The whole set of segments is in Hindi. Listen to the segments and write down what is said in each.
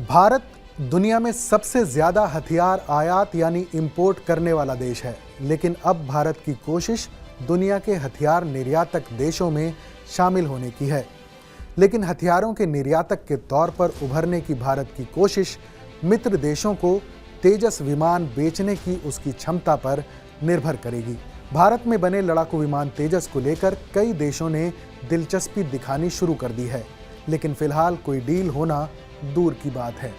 भारत दुनिया में सबसे ज्यादा हथियार आयात यानी इंपोर्ट करने वाला देश है, लेकिन अब भारत की कोशिश दुनिया के हथियार निर्यातक देशों में शामिल होने की है। लेकिन हथियारों के निर्यातक के तौर पर उभरने की भारत की कोशिश मित्र देशों को तेजस विमान बेचने की उसकी क्षमता पर निर्भर करेगी। भारत में बने लड़ाकू विमान तेजस को लेकर कई देशों ने दिलचस्पी दिखानी शुरू कर दी है, लेकिन फिलहाल कोई डील होना दूर की बात है।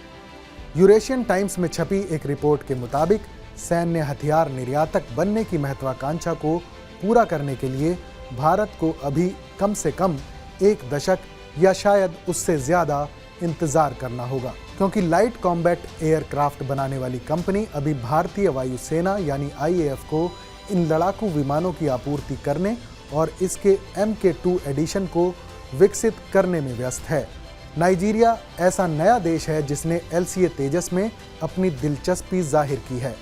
यूरेशियन टाइम्स में छपी एक रिपोर्ट के मुताबिक सैन्य हथियार निर्यातक बनने की महत्वाकांक्षा को पूरा करने के लिए भारत को अभी कम से कम 1 दशक या शायद उससे ज्यादा इंतजार करना होगा, क्योंकि लाइट कॉम्बैट एयरक्राफ्ट बनाने वाली कंपनी अभी भारतीय वायुसेना यानी IAF को इन लड़ाकू विमानों की आपूर्ति करने और इसके MK2 एडिशन को विकसित करने में व्यस्त है। नाइजीरिया ऐसा नया देश है जिसने LCA तेजस में अपनी दिलचस्पी जाहिर की है,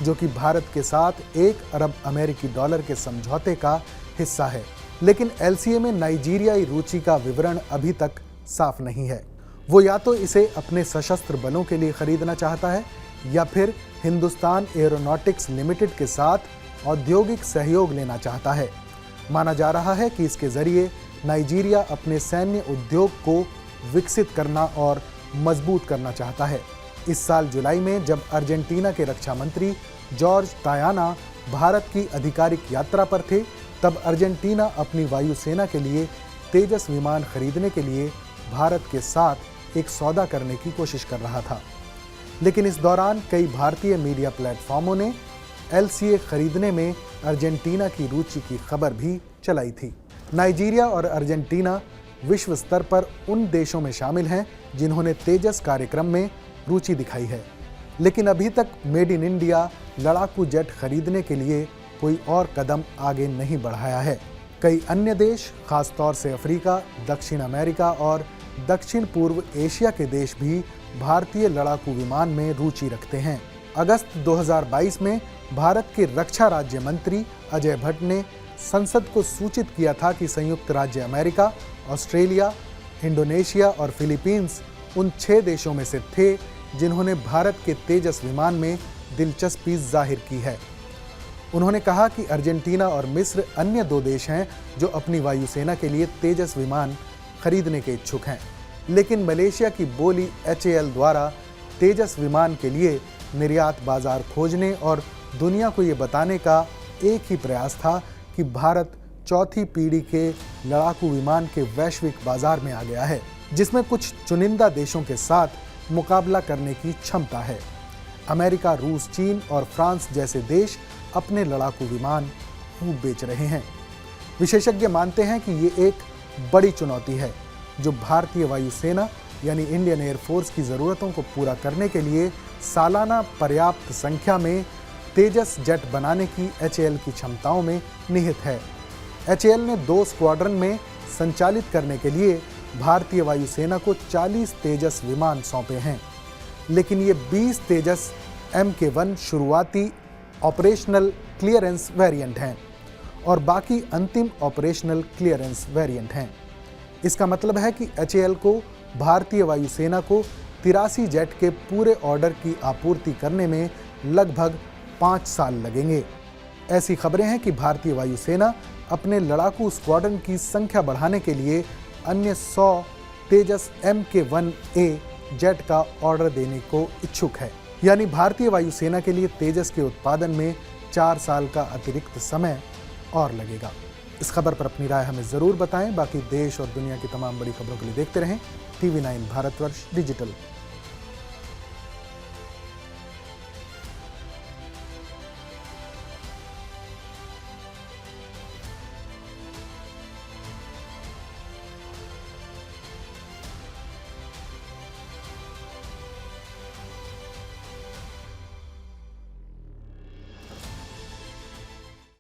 जो कि भारत के साथ $1 अरब अमेरिकी डॉलर के समझौते का हिस्सा है। लेकिन LCA में नाइजीरियाई रुचि का विवरण अभी तक साफ नहीं है। वो या तो इसे अपने सशस्त्र बलों के लिए खरीदना चाहता है या फिर हिंदुस्तान एरोनॉटिक्स लिमिटेड के साथ औद्योगिक सहयोग लेना चाहता है। माना जा रहा है कि इसके जरिए नाइजीरिया अपने सैन्य उद्योग को विकसित करना और मजबूत करना चाहता है। इस साल जुलाई में जब अर्जेंटीना के रक्षा मंत्री जॉर्ज तायाना भारत की आधिकारिक यात्रा पर थे, तब अर्जेंटीना अपनी वायुसेना के लिए तेजस विमान खरीदने के लिए भारत के साथ एक सौदा करने की कोशिश कर रहा था। लेकिन इस दौरान कई भारतीय मीडिया प्लेटफॉर्मों ने LCA खरीदने में अर्जेंटीना की रुचि की खबर भी चलाई थी। नाइजीरिया और अर्जेंटीना विश्व स्तर पर उन देशों में शामिल हैं जिन्होंने तेजस कार्यक्रम में रुचि दिखाई है, लेकिन अभी तक मेड इन इंडिया लड़ाकू जेट खरीदने के लिए कोई और कदम आगे नहीं बढ़ाया है। कई अन्य देश, खासतौर से अफ्रीका, दक्षिण अमेरिका और दक्षिण पूर्व एशिया के देश भी भारतीय लड़ाकू विमान में रुचि रखते हैं। अगस्त 2022 में भारत के रक्षा राज्य मंत्री अजय भट्ट ने संसद को सूचित किया था कि संयुक्त राज्य अमेरिका, ऑस्ट्रेलिया, इंडोनेशिया और फिलीपींस उन 6 देशों में से थे जिन्होंने भारत के तेजस विमान में दिलचस्पी जाहिर की है। उन्होंने कहा कि अर्जेंटीना और मिस्र अन्य 2 देश हैं जो अपनी वायुसेना के लिए तेजस विमान खरीदने के इच्छुक हैं। लेकिन मलेशिया की बोली HAL द्वारा तेजस विमान के लिए निर्यात बाजार खोजने और दुनिया को ये बताने का एक ही प्रयास था कि भारत चौथी पीढ़ी के लड़ाकू विमान के वैश्विक बाजार में आ गया है, जिसमें कुछ चुनिंदा देशों के साथ मुकाबला करने की क्षमता है। अमेरिका, रूस, चीन और फ्रांस जैसे देश अपने लड़ाकू विमान खूब बेच रहे हैं। विशेषज्ञ मानते हैं कि ये एक बड़ी चुनौती है जो भारतीय वायुसेना यानी इंडियन एयरफोर्स की ज़रूरतों को पूरा करने के लिए सालाना पर्याप्त संख्या में तेजस जेट बनाने की HAL की क्षमताओं में निहित है। HAL ने 2 स्क्वाड्रन में संचालित करने के लिए भारतीय वायुसेना को 40 तेजस विमान सौंपे हैं, लेकिन ये 20 तेजस MK1 शुरुआती ऑपरेशनल क्लियरेंस वेरिएंट हैं और बाकी अंतिम ऑपरेशनल क्लियरेंस वेरिएंट हैं। इसका मतलब है कि HAL को भारतीय वायुसेना को 83 जेट के पूरे ऑर्डर की आपूर्ति करने में लगभग 5 साल लगेंगे। ऐसी खबरें हैं कि भारतीय वायुसेना अपने लड़ाकू स्क्वाड्रन की संख्या बढ़ाने के लिए अन्य 100 तेजस MK1A जेट का ऑर्डर देने को इच्छुक है। यानी भारतीय वायुसेना के लिए तेजस के उत्पादन में 4 साल का अतिरिक्त समय और लगेगा। इस खबर पर अपनी राय हमें ज़रूर बताएं। बाकी देश और दुनिया की तमाम बड़ी खबरों के लिए देखते रहें TV9 भारतवर्ष डिजिटल।